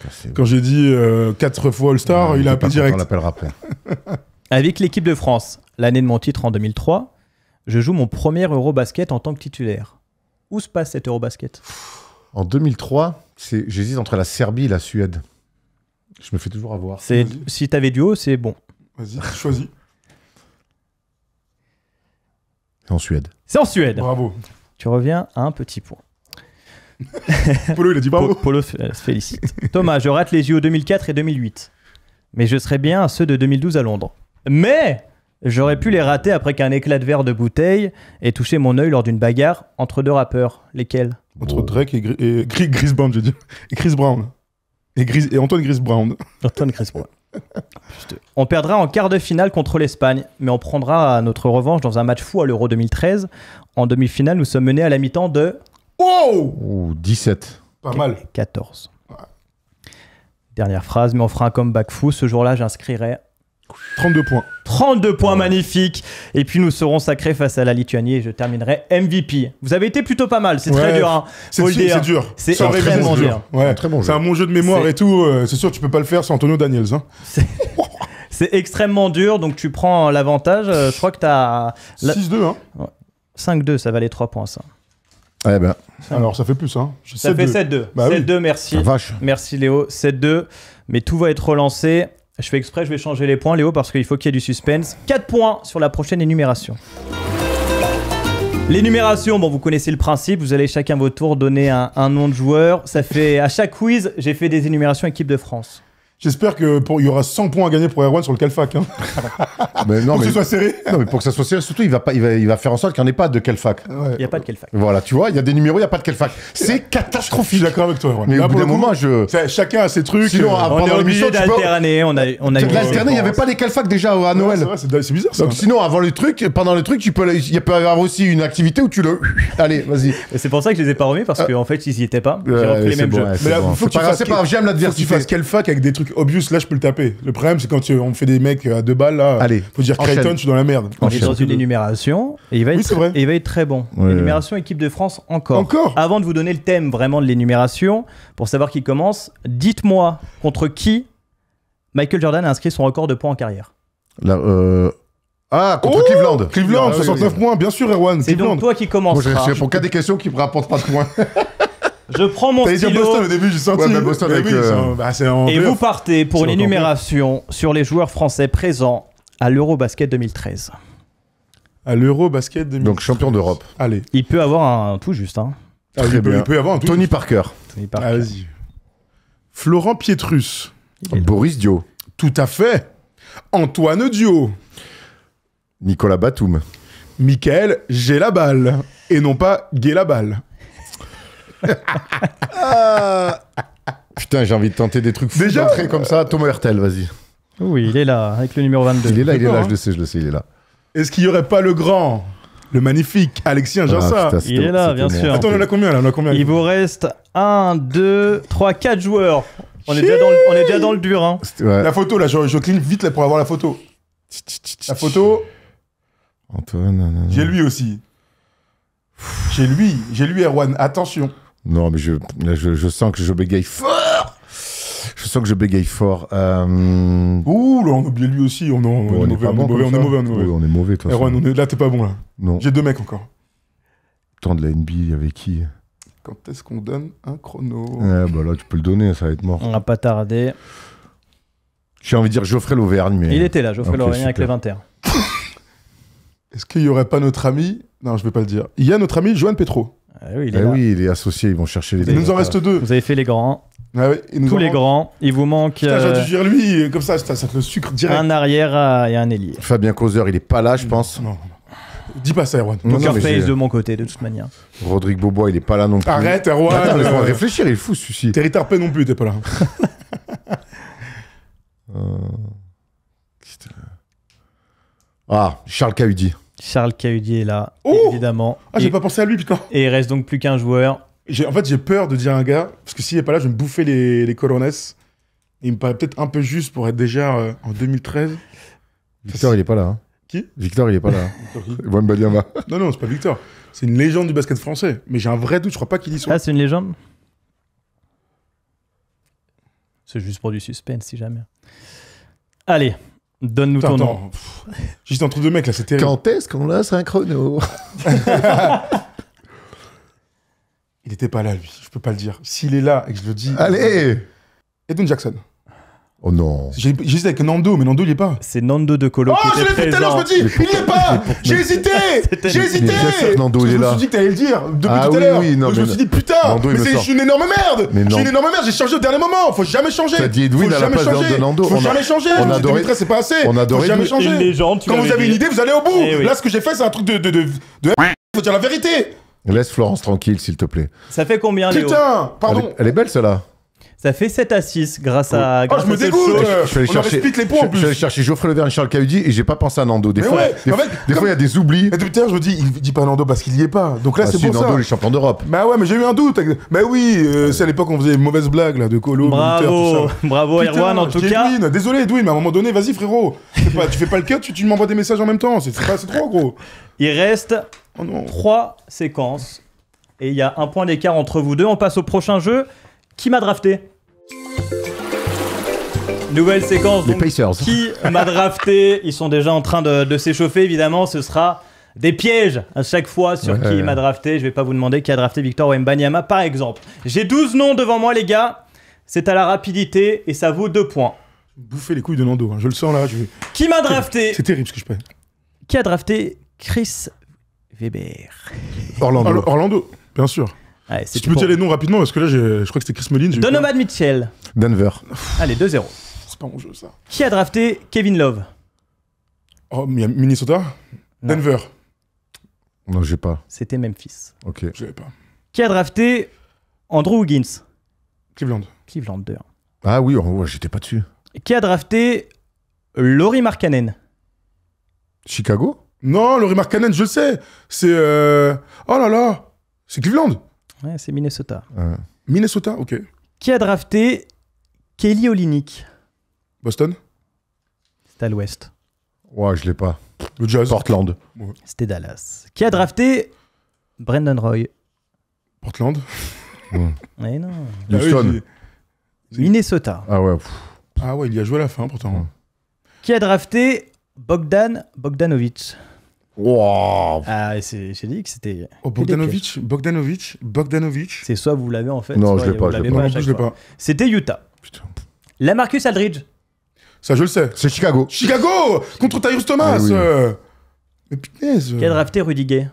C'est- 4 fois All-Star, Ouais, il a est appelé pas direct. content, On l'appellera après. avec l'équipe de France, l'année de mon titre en 2003, je joue mon premier Eurobasket en tant que titulaire. Où se passe cet Eurobasket? En 2003, j'hésite entre la Serbie et la Suède. Je me fais toujours avoir. C'est, Vas-y. si t'avais du haut, c'est bon. Vas-y, choisis. En Suède. C'est en Suède. Bravo. Tu reviens à un petit point. Polo, il a dit bravo. Polo se félicite. Thomas, je rate les JO 2004 et 2008. Mais je serais bien à ceux de 2012 à Londres. Mais j'aurais pu les rater après qu'un éclat de verre de bouteille ait touché mon œil lors d'une bagarre entre 2 rappeurs. Lesquels? Entre Drake et Chris Brown, je dis. Et Chris Brown. Et Antoine Chris Brown. Antoine Chris Brown. On perdra en quart de finale contre l'Espagne, mais on prendra notre revanche dans un match fou à l'Euro 2013. En demi-finale, nous sommes menés à la mi-temps de... Oh 17. Pas mal. 14. Ouais. Dernière phrase, mais on fera un comeback fou. Ce jour-là, j'inscrirai... 32 points. 32 points, magnifique. Et puis nous serons sacrés face à la Lituanie et je terminerai MVP. Vous avez été plutôt pas mal, c'est très dur. Hein. C'est dur. C'est extrêmement dur. Ouais. Très bon c'est un bon jeu de mémoire et tout. C'est sûr, tu peux pas le faire sans Antonio Daniels. Hein. C'est extrêmement dur, donc tu prends l'avantage. Je crois que tu as... 6-2, hein. 5-2, ça valait 3 points, ça. Eh ben. Alors ça fait plus, hein. Ça fait 7-2. Bah 7-2, merci. Merci Léo, 7-2. Mais tout va être relancé. Je fais exprès, je vais changer les points, Léo, parce qu'il faut qu'il y ait du suspense. 4 points sur la prochaine énumération. L'énumération, bon, vous connaissez le principe. Vous allez chacun votre tour donner un nom de joueur. Ça fait, à chaque quiz, j'ai fait des énumérations équipe de France. J'espère qu'il y aura 100 points à gagner pour Erwan sur le Calfac. Hein. Mais non, pour que ce soit serré. Non, mais pour que ça soit serré, surtout, il va faire en sorte qu'il n'y en ait pas de Calfac. Il n'y a pas de Calfac. Voilà, tu vois, il y a des numéros, il n'y a pas de Calfac. C'est catastrophique. Je suis d'accord avec toi, Erwan. Mais au bout d'un moment, chacun a ses trucs. Sinon, on est obligé d'alterner. On a d'alterner, il n'y avait pas les Calfac déjà à Noël. C'est bizarre ça. Donc sinon, pendant le truc, il peut y avoir aussi une activité où tu le... Allez, vas-y. C'est pour ça que je les ai pas remis, parce qu'en fait, ils n'y étaient pas. J'ai repris les mêmes jeux. Mais là, faut que tu fasses... J'aime l'adversité. Faut que tu fasses Calfac avec des trucs obvious, là, je peux le taper. Le problème, c'est quand on fait des mecs à 2 balles, là, allez, faut dire Creighton, je suis dans la merde. On est dans une énumération, et il va être très bon. Énumération équipe de France encore. Avant de vous donner le thème vraiment de l'énumération, pour savoir qui commence, dites-moi contre qui Michael Jordan a inscrit son record de points en carrière. Contre Cleveland. Cleveland, 69 points, bien sûr, Erwan. C'est donc toi qui commences. Moi, je réponds qu'à des questions qui me rapportent pas de points. Je prends mon stylo. T'avais dit Boston au début, j'ai senti. Ouais, Boston avec et vous partez pour une énumération sur les joueurs français présents à l'Eurobasket 2013. À l'Eurobasket 2013. Donc champion d'Europe. Allez. Il peut avoir un tout juste. Hein. Très bien. Il peut y avoir un tout Tony Parker. Vas-y. Florent Pietrus. Boris Dio. Tout à fait. Antoine Dio. Nicolas Batum. Michael Gélabal. Et non pas Guélabal. Putain, j'ai envie de tenter des trucs fous d'entrée comme ça. Thomas Hurtel, vas-y. Oui, il est là, avec le numéro 22. Il est là, je le sais, il est là. Est-ce qu'il n'y aurait pas le grand, le magnifique Alexis Injassa? Il est là, bien sûr. Attends, on en a combien là? Il vous reste 1, 2, 3, 4 joueurs. On est déjà dans le dur. Hein. La photo, là, je cligne vite là, pour avoir la photo. La photo. Antoine. J'ai lui aussi. J'ai lui, Erwan. Attention. Non, mais je sens que je bégaye fort. Ouh, là, on oublie lui aussi. On est mauvais, toi. Erwan, là, t'es pas bon, là. Non. J'ai 2 mecs encore. Temps de la NBA, avec qui? Quand est-ce qu'on donne un chrono? Bah là, tu peux le donner, ça va être mort. On va pas tarder. J'ai envie de dire Geoffrey Lauvergne, mais... Il était là, Geoffrey Lauvergne avec les 21. Est-ce qu'il y aurait pas notre ami... Non, je vais pas le dire. Il y a notre ami Johan Petro. Oui, il est là. Oui, il est associé, ils vont chercher les... Il nous en reste 2. Vous avez fait les grands. Ah ouais, tous les grands. Il vous manque... Putain, j'ai dû dire lui, comme ça te le sucre direct. Un arrière et un ailier. Fabien Causeur, il est pas là, je pense. Non. Dis pas ça, Erwan. Poker face de mon côté, de toute manière. Rodrigue Bobois, il est pas là non plus. Arrête, Erwan. Attends, laisse-moi réfléchir, il est fou, celui-ci. Terry Tarpey non plus, t'es pas là. Charles Cahudi. Charles Cahudi est là, évidemment. Ah, j'ai pas pensé à lui, putain. Et il reste donc plus qu'un joueur. En fait, j'ai peur de dire un gars, parce que s'il est pas là, je vais me bouffer les colones. Il me paraît peut-être un peu juste pour être déjà en 2013. Victor, il est pas là. Hein. Qui? Victor, il est pas là. Wembanyama. Non, c'est pas Victor. C'est une légende du basket français. Mais j'ai un vrai doute, je crois pas qu'il y soit. Ah, c'est une légende? C'est juste pour du suspense, si jamais. Allez, donne-nous ton nom. Juste entre 2 mecs, là, c'est terrible. Quand est-ce qu'on lance un chrono? Il était pas là, lui. Je peux pas le dire. S'il est là et que je le dis... Allez! Edwin Jackson. Oh non. J'hésite avec Nando, mais Nando, il est pas. C'est Nando De Colo qui était présent. Oh, je l'ai vu tout à l'heure, je me dis, il y est pas. J'ai hésité. Bien sûr, Nando, il est là. Je me suis dit que t'allais le dire depuis tout à l'heure. Oui, non, je me suis dit, putain, mais je suis une énorme merde. Je suis une énorme merde, j'ai changé au dernier moment. Faut jamais changer. T'as dit Edwin à la place de Nando. Faut jamais changer. On a adoré. C'est pas assez. On a adoré. Faut jamais changer. Une légende, quand vous avez une idée, vous allez au bout. Là, ce que j'ai fait, c'est un truc de... Faut dire la vérité. Laisse Florence tranquille, s'il te plaît. Ça fait combien, Léo? Putain, pardon. Elle est belle, celle-là. Ça fait 7-6 grâce à. Oh, je me dégoûte. Je suis allé On chercher, explique les points en je suis allé plus. chercher Geoffrey Leverne et Charles Cahudi et j'ai pas pensé à Nando. Des Mais fois, ouais, des en fait, fois, il y a des oublis. Et depuis tout à l'heure, je me dis, il dit pas Nando parce qu'il y est pas. Donc là, Ah c'est si, pour Nando, ça. les champions d'Europe. Bah ouais, mais j'ai eu un doute. Bah oui, c'est à l'époque on faisait une mauvaise blague là, de Colo, Militaire, Bravo, tout ça. bravo Putain, Erwan en je tout dis cas. Edwin, désolé Edwin, mais à un moment donné, vas-y frérot. Tu fais pas le cut, tu m'envoies des messages en même temps. C'est trop gros. Il reste Oh non. 3 séquences et il y a un point d'écart entre vous deux. On passe au prochain jeu. Qui m'a drafté? Nouvelle séquence. Les Donc, Pacers. qui m'a drafté? Ils sont déjà en train de s'échauffer évidemment. Ce sera des pièges à chaque fois sur qui m'a drafté. Je vais pas vous demander qui a drafté Victor Wembanyama par exemple. J'ai 12 noms devant moi les gars. C'est à la rapidité et ça vaut 2 points. Bouffer les couilles de Nando, hein. Je le sens là. Qui m'a drafté? C'est terrible ce que je fais. Qui a drafté Chris Weber? Orlando. Orlando, bien sûr. Allez, Si tu peux dire les noms rapidement, parce que là, je crois que c'était Chris Mullin. j'ai eu peur. Donovan Mitchell. Denver. Allez, 2-0. C'est pas mon jeu ça. Qui a drafté Kevin Love? Oh, Minnesota. Non. Denver. Non, j'ai pas. C'était Memphis. Ok. Je savais pas. Qui a drafté Andrew Wiggins? Cleveland. Cleveland 2. Ah oui, j'étais pas dessus. Qui a drafté Lauri Markkanen? Chicago? Non, Laurie Markkanen, je le sais. C'est. Oh là là. C'est Cleveland. Ouais, c'est Minnesota. Minnesota, ok. Qui a drafté Kelly Olynyk? Boston. C'était à l'ouest. Ouais, je l'ai pas. Le Jazz. Portland. C'était Dallas. Qui a drafté Brandon Roy? Portland. Eh non. Houston. Minnesota. Ah ouais. Ah ouais, il y a joué à la fin pourtant. Qui a drafté Bogdan Bogdanovic? Wow. Ah, j'ai dit que c'était. Oh, Bogdanovic. C'est soit vous l'avez en fait. Non, soit je l'ai pas, vous je l'avez l'ai pas. à Non, chaque je l'ai fois. pas. C'était Utah. Putain. Lamarcus Aldridge. Ça, je le sais. C'est Chicago. Chicago contre Tyrese Thomas. Ah oui. Mais punaise. Qui a drafté Rudy Gay?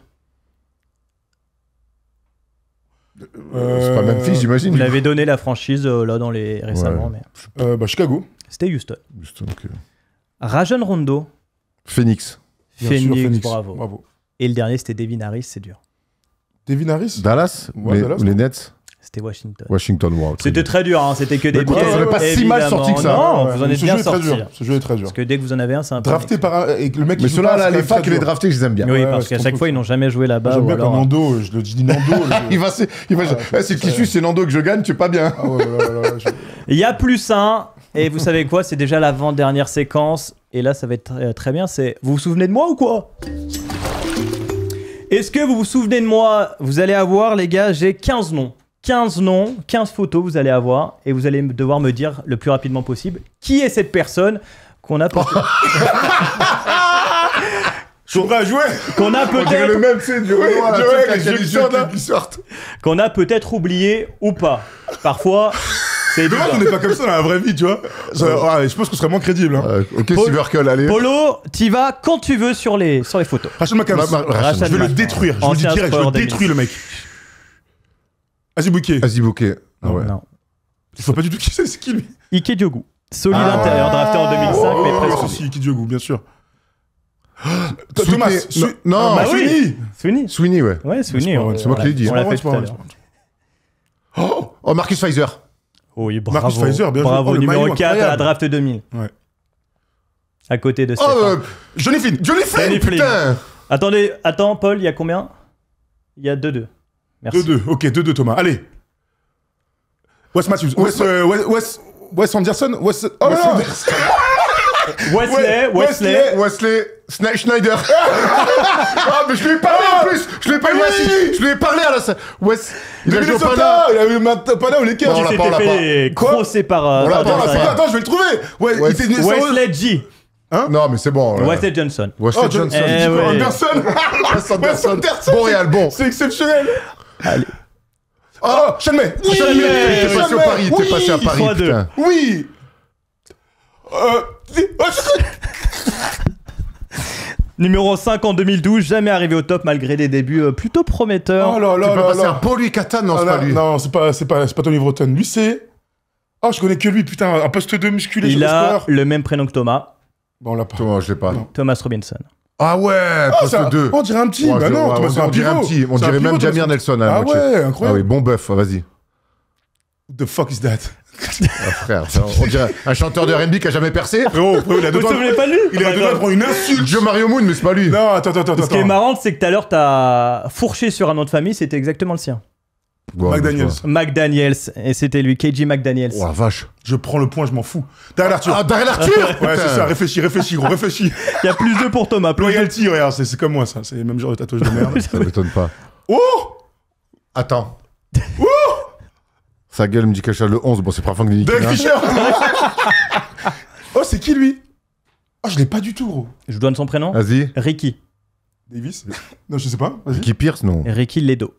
C'est pas Memphis, j'imagine. Vous l'avez donné la franchise là dans les récemment, mais Bah, Chicago. c'était Houston. Houston, ok. Rajon Rondo. Phoenix. Bien sûr, Phoenix, bravo. Et le dernier, c'était Devin Harris, c'est dur. Devin Harris. Dallas. Ouais, Dallas, les non. Nets. C'était Washington. Washington, wow. C'était très dur, hein. C'était que des écoute, pièges. on est pas si mal évidemment. sorti que ça. Non, Ouais, vous en ce êtes jeu bien est très sorti. dur. Ce jeu est très dur. Parce que dès que vous en avez un, c'est un peu. Drafté par un. Et le mec qui Mais joue ceux-là, pas, là, c'est les quand même facs et très les dur. draftés, je les aime bien. Oui, Ouais, parce c'est qu'à trop chaque fois, cool. ils n'ont jamais joué là-bas. J'aime ou bien quand alors- Nando, je le dis Nando. C'est qui suit, c'est Nando que je gagne, tu es pas bien. Ah ouais, là, Il y a plus un. Et vous savez quoi? C'est déjà l'avant-dernière séquence. Et là, ça va être très bien. C'est. Vous vous souvenez de moi ou quoi? Est-ce que vous vous souvenez de moi? Vous allez avoir, les gars, j'ai 15 noms. 15 noms, 15 photos vous allez avoir. Et vous allez devoir me dire le plus rapidement possible qui est cette personne qu'on a peut-être. Je suis prêt à jouer. qu'on a On dirait le peut-être. même, tu sais, du Renoir, là, Ouais, tu sais, les quand il y a yeux les qui yeux sortent, là. qui sortent. Qu'on a peut-être oublié ou pas. Parfois, c'est Dommage évident. qu'on n'est pas comme ça dans la vraie vie, tu vois. Ouais, je pense qu'on serait moins crédible. Hein. Ok, Paul- Silvercull, allez. Polo, t'y vas quand tu veux sur les photos. Rachel McAdams. Rachel Je vais le McAdams. détruire. Je vous le dis Ancien direct, je scoreur le détruis le mec. Vas-y, Bouquet. Vas-y, Bouquet. Ah ouais. Non. Je vois pas du tout qui c'est qui lui. Ike Diogu. Solide Ah. intérieur, drafté en 2005, mais presque. aussi, Iki Diogo, bien sûr. Sweeney. Thomas. Non, bah oui. Sweeney. Sweeney. Sweeney, ouais. Ouais, Sweeney. pas vrai, c'est moi qui l'ai dit, On hein. l'a Ouais, fait c'est tout pas à vrai, l'heure. c'est pas vrai. Oh, Marcus Pfizer. Oui, bravo. Marcus Pfizer, bien joué. Bravo, Oh, le numéro maillot 4 à la incroyable. draft 2000. Ouais. À côté de Oh, Stéphane. Johnny Flynn. Johnny Flynn, Johnny Flynn. putain. Attends, Paul, il y a combien? Il y a 2-2. Merci. 2-2. Ok, 2-2, Thomas. Allez. Wes Matthews. Wes Anderson. Oh là là. Wesley. Schneider. Ah, mais je lui ai parlé en plus. Je lui ai parlé oui. Je lui ai parlé à la. Wes. Il a joué au Pana. Minnesota. Il a eu Pana ou les Qui Non, on l'a pas, on l'a s'était fait Quoi crosser par. On l'a par pas, on l'a Johnson. pas. Attends, je vais le trouver. Ouais, il était né Wesley G. Non, mais c'est bon. Wesley Johnson. Wesley Oh, Johnson. Eh ouais. Anderson. Wes Anderson. Anderson. Boréal, bon. C'est exceptionnel. Allez. Oh, Chalmey. Oui, T'es passé Chalmey. au Paris, t'es passé à Oui. Paris, 3-2. putain. Oui. Numéro 5 en 2012, jamais arrivé au top malgré des débuts plutôt prometteurs. Oh là Tu là peux là passer à là. Paul Catan, non, Ah c'est là, pas lui. non, c'est pas Tony Vroton. Lui, c'est. Oh, je connais que lui, putain, un poste 2 musculé sur Il le a score. le même prénom que Thomas. Bon, on l'a pas. Comment, je l'ai pas. Non. Thomas Robinson. Ah ouais, poste 2. On dirait un petit. Bah non, Thomas, c'est un dirait pivot. un petit. On C'est un dirait même pivot, Jamir Thomas. Nelson. Ah ouais, Ah incroyable. oui, bon bœuf, vas-y. What the fuck is that? Ah, frère, on dirait un chanteur de R&B qui a jamais percé. Frérot, il a deux Vous doigts. ne souvenez pas de lui? Il a deux doigts de prendre une insulte. Joe Mario Moon, mais c'est pas lui. Non, attends. Ce qui est marrant, c'est que tout à l'heure, t'as fourché sur un nom de famille, c'était exactement le sien. Ouais, McDaniels. McDaniels, et c'était lui, KJ McDaniels. Oh la vache. Je prends le point, je m'en fous. Darrell Arthur. Ah, Darrell Arthur. Ouais, c'est ça, réfléchis, gros, réfléchis. Il y a plus 2 pour Thomas. Plus Loyalty, regarde, c'est comme moi, ça. C'est le même genre de tatouage de merde. Ça m'étonne pas. Oh! Attends. Sa gueule me dit quelque chose le 11. Bon, c'est pas Franck Nini. Derek Fisher. Oh, c'est qui lui? Ah, je l'ai pas du tout, gros. Je vous donne son prénom. Vas-y. Ricky. Davis? Non, je sais pas. Vas-y. Qui Pierce, non. Ricky Ledo.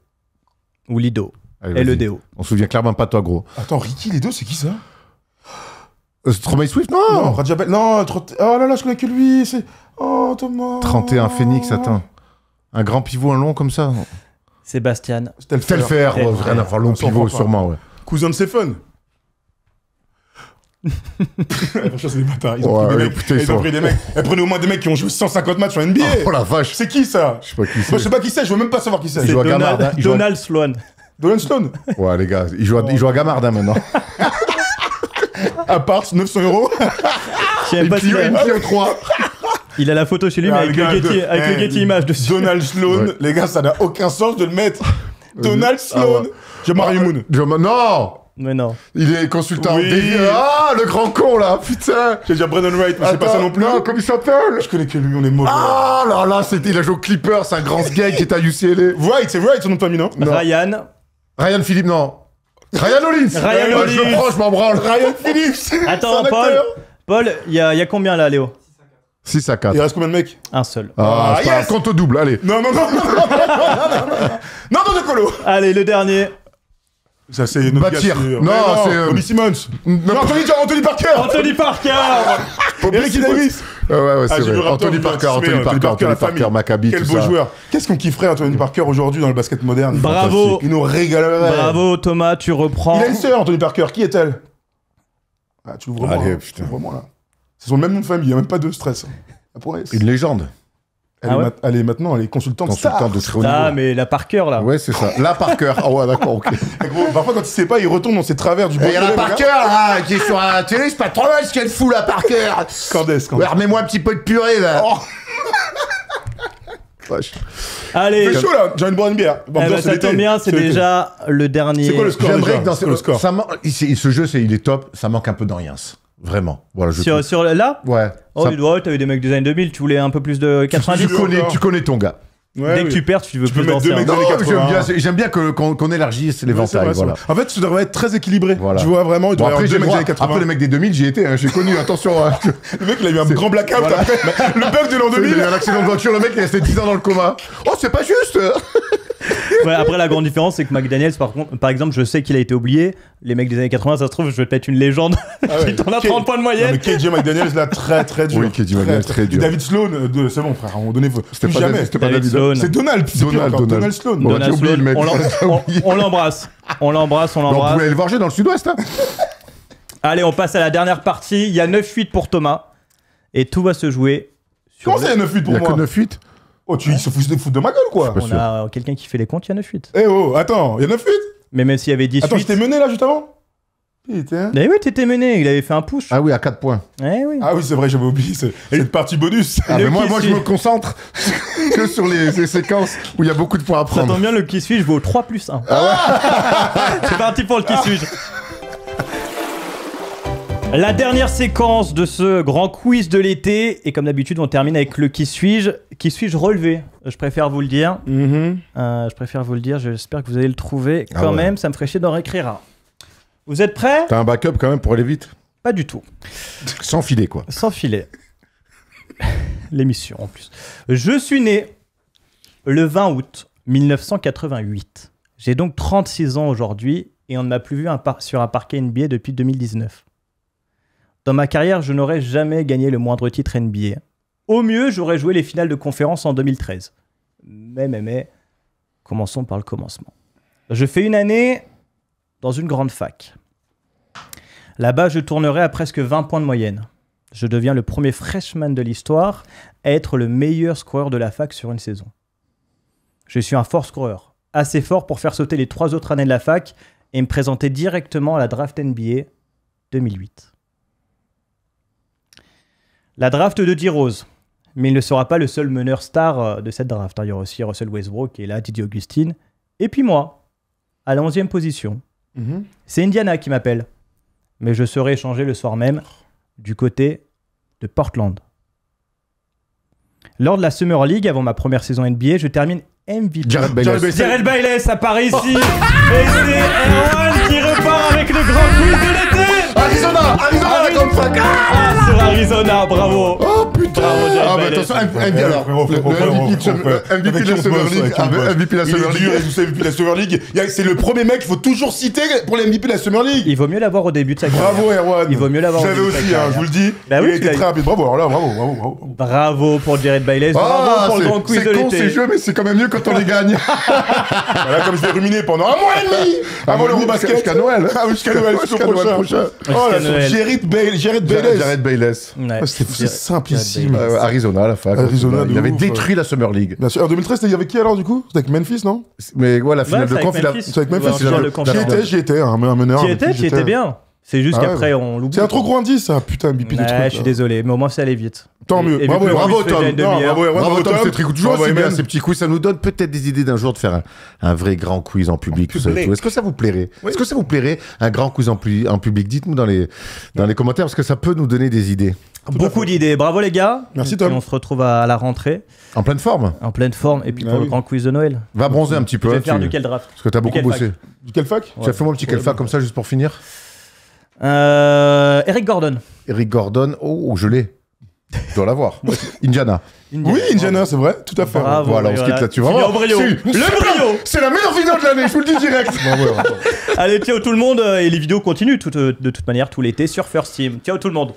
Ou Lido. Allez, vas-y. L-E-D-O. On se souvient clairement pas de toi, gros. Attends, Ricky, les deux, c'est qui ça? Stromae Swift, Non, non. Rajabel. Non, oh là là, je connais que lui. C'est. Oh, Thomas. 31 Phoenix, attends. Un grand pivot, un long comme ça. Sébastien. Telfair. Telfair, Telfair. rien à faire, long On s'en pivot, prend pas. sûrement, ouais. Cousin de Stephen. Franchement, c'est des bâtards. Ils ont Ouais, pris des mecs. écoutez, Ils ont pris des mecs. Elles prenaient au moins des mecs qui ont joué 150 matchs en NBA. Oh la vache. C'est qui ça? Je sais pas qui Moi, je c'est. sais pas qui c'est, je veux même pas savoir qui c'est. Il joue à Gamard, hein, il joue à- Donald Sloan. Dolan Stone. Ouais, les gars, il joue à Gamard hein, maintenant. À part 900 €. Je sais même pas s'il a- Clio 3. Il a la photo chez lui, mais Ah, avec les le gars, Getty, avec le Getty Images dessus. Donald Sloan. Ouais. Les gars, ça n'a aucun sens de le mettre. Donald Sloan. ouais. Je Mario Moon. Non. Mais non. Il est consultant. Oui. Ah, le grand con, là, putain. J'ai dire Brandon Wright, mais c'est pas ça non plus. Non, comment il s'appelle? Je connais que lui, on est mauvais. Ah, là, il a joué aux Clippers, c'est un grand gay qui est à UCLA. Wright, c'est Wright son nom de famille, non? Non. Ryan. Ryan Philippe, non. Ryan Hollins. Ryan Ouais, je le Hollins. prends, je m'en branle. Ryan Phillips. Attends, C'est un Paul. acteur. Paul, il y a combien là, Léo? 6 à 4. Il reste combien de mecs? Un seul. Ah, c'est pas yes. un compte au double, allez. Non, de Colo. Allez, le dernier. Ça, c'est notre Bâtir. gars, Non, c'est, Bobby Simmons. Non, Anthony Parker. Anthony Parker. Eric Davis. Ouais, c'est Ah, j'ai vu vrai. Raptor, Anthony je Parker, me suis Anthony fait, Parker, la famille. Maccabi, Quel tout beau ça. joueur. Qu'est-ce qu'on kifferait Anthony Parker aujourd'hui dans le basket moderne? Bravo. Il nous régalerait. Bravo Thomas, tu reprends. Il a une sœur, Anthony Parker. Qui est-elle? Ah, tu l'ouvres Allez, moi. putain. Ouvre-moi là. C'est son même nom de famille, il n'y a même pas de stress. La promesse. Une légende. Ah ouais Elle est maintenant, elle est consultante Consultant de très haut niveau. Ah, mais la Parker là. Ouais, c'est ça. La Parker. Ah ouais, d'accord, ok. Gros, parfois, quand il sait pas, il retourne dans ses travers du Il y a la Beaujolais, Parker, là, qui est sur la télé, c'est pas trop mal ce qu'elle fout, la Parker. Cordès, Ouais, remets-moi un petit peu de purée, là. Oh, Vache. Allez. c'est chaud là, j'ai envie de boire une bière. Bon, Eh ben, c'est ça l'été. tombe bien, c'est l'été. déjà le dernier. C'est quoi le score J'aimerais déjà que dans C'est quoi le score. ce jeu, il est top, ça manque un peu d'Oriens. Vraiment. Voilà, je trouve. Sur là Ouais. Oh, Ça- du droit, t'as eu des mecs des années 2000, tu voulais un peu plus de 90. tu connais ton gars. Ouais, Dès que oui. tu perds, tu veux Tu plus peux mettre danser. deux mecs hein. dans les 80. J'aime bien qu'on élargisse Ouais, c'est l'éventail, vrai, c'est voilà. vrai. En fait, ça devrait être très équilibré. Voilà. Je vois vraiment, il Bon, doit y après, avoir j'ai deux le mecs des droit. années 80. Après, les mecs des 2000, j'y étais, hein, j'ai connu, attention. Hein. Le mec, il a eu un grand blackout après. Le bug de l'an Il a eu 2000. un accident de voiture, le mec, il est resté 10 ans dans le coma. Oh, c'est pas juste. Ouais, après, la grande différence, c'est que McDaniels, par exemple, je sais qu'il a été oublié. Les mecs des années 80, ça se trouve, je vais peut-être une légende. Ah ouais. Il t'en a K- 30 points de Non, moyenne. mais KJ McDaniels, là, très dur. Oui, KJ McDaniels, très dur. Et David Sloan, c'est bon, frère, à un moment donné, C'était plus pas jamais. c'était pas David David. Sloan. C'est Donald, c'est pire encore, Donald Sloan. Bon, Donald j'ai oublié Sloan, le mec. on l'embrasse. On l'embrasse, on Bon, vous l'embrasse. pouvez aller le voir jouer dans le sud-ouest, hein. Allez, on passe à la dernière partie. Il y a 9-8 pour Thomas. Et tout va se jouer sur. Comment ça, il y a 9-8 Il pour y a que moi 9-8. Oh, il se fout de ma gueule, quoi. pas On sûr. a quelqu'un qui fait les comptes, il y a 9-8. Eh oh, attends, il y a 9-8? Mais même s'il y avait 18. Attends, j'étais mené là juste avant? Putain. Eh oui, t'étais mené, il avait fait un push. Ah oui, à 4 points. Eh oui. Ah oui, c'est vrai, j'avais oublié cette partie bonus. Ah, Le mais moi, qui je suit. me concentre que sur les séquences où il y a beaucoup de points à Ça prendre. tombe bien, le qui suis-je vaut 3 plus 1. C'est parti pour le qui suis-je. La dernière séquence de ce grand quiz de l'été. Et comme d'habitude, on termine avec le qui suis-je. Qui suis-je relevé? Je préfère vous le dire. Je préfère vous le dire. J'espère que vous allez le trouver. Ah Quand ouais. même, ça me ferait chier d'en réécrire un. Vous êtes prêts? T'as un backup quand même pour aller vite. Pas du tout. Sans filet, quoi. Sans filet. L'émission en plus. Je suis né le 20 août 1988. J'ai donc 36 ans aujourd'hui et on ne m'a plus vu sur un parquet NBA depuis 2019. Dans ma carrière, je n'aurais jamais gagné le moindre titre NBA. Au mieux, j'aurais joué les finales de conférence en 2013. Mais, commençons par le commencement. Je fais une année dans une grande fac. Là-bas, je tournerai à presque 20 points de moyenne. Je deviens le premier freshman de l'histoire à être le meilleur scoreur de la fac sur une saison. Je suis un fort scoreur, assez fort pour faire sauter les 3 autres années de la fac et me présenter directement à la draft NBA 2008. La draft de D-Rose. Mais il ne sera pas le seul meneur star de cette draft. Il y aura aussi Russell Westbrook qui est là, Didier Augustin. Et puis moi, à la 11e position. C'est Indiana qui m'appelle. Mais je serai échangé le soir même du côté de Portland. Lors de la Summer League, avant ma première saison NBA, je termine MVP. Jared Bayless. Jared Bayless apparaît ici. Et c'est Erwan qui repart avec le grand quiz de l'été. Arizona comme ça. Ah, sur Arizona, bravo. Oh putain. Bravo, Jared Ah bah Bayless. attention, alors. MVP de la Summer League. MVP de la Summer League. Vous savez, MVP de la Summer League, c'est le premier mec qu'il faut toujours citer pour les MVP de la Summer League. Il vaut mieux l'avoir au début de sa carrière. Bravo Erwan. Il vaut mieux l'avoir au J'avais début de sa aussi, carrière. je vous le dis. Bah oui, il a tu l'as été eu. très rapide. Bravo, alors là, bravo. Bravo pour Jared Bayless. Bravo pour le grand quiz de C'est con l'été. ces jeux, mais c'est quand même mieux quand on les gagne. Voilà, comme je vais ruminer pendant un mois et demi avant l'Eurobasket. Jusqu'à Noël. Ah oui, jusqu'à Noël, Jusqu'à Noël prochain. Oh là, Jusqu'à Noël. Jared Bayless. Jared Bayless. Ouais. Ah, c'est simplissime. Arizona, la fac. Arizona, Il de avait ouf, détruit la Summer League. Bien sûr. En 2013, c'était avec qui alors du coup? C'était avec Memphis, non? Mais voilà, la finale de c'est conf, avec il a. Memphis. C'est avec Memphis. Ouais, finale genre de- le camp. J'y étais, un meneur. Qui avec était, qui qui j'étais. était bien. C'est juste Ah ouais, qu'après, on l'oublie. C'est un trop gros indice, ça. Putain, MVP de Ouais, trucs. je suis désolé, mais au moins ça allait vite. Tant mieux. Et Bravo, vu que le bravo, quiz fait Tom. déjà une Non, demi-heure. bravo, Erwan, Bravo Tom, c'est très cool. Toujours Bravo, aussi bien Ayman. ces petits quiz. Ça nous donne peut-être des idées d'un jour de faire un vrai grand quiz en public. Tout ça et tout. Est-ce que ça vous plairait? Est-ce que ça vous plairait un grand quiz en public? Dites-nous dans les commentaires parce que ça peut nous donner des idées. Beaucoup d'idées. Bravo les gars. Merci, Et Tom. on se retrouve à la rentrée, En pleine forme. en pleine forme. Et puis pour Ah le oui. grand quiz de Noël. Va bronzer un petit Tu peu. vas hein, faire tu- duquel draft? Parce que t'as beaucoup Duquel bossé. fac Du quel fac? Tu as fait mon petit Kelfa comme ça juste pour finir. Eric Gordon. Eric Gordon. Oh, je l'ai. Je dois l'avoir. Indiana. Oui, Indiana, c'est vrai. Tout à fait. Bravo. Voilà, on et se voilà. quitte là-dessus. Fini Vraiment. au brio. C'est- Le brio. C'est la meilleure vidéo de l'année, je vous le dis direct. Allez, ciao tout le monde. Et les vidéos continuent de toute manière tout l'été sur First Team. Ciao tout le monde.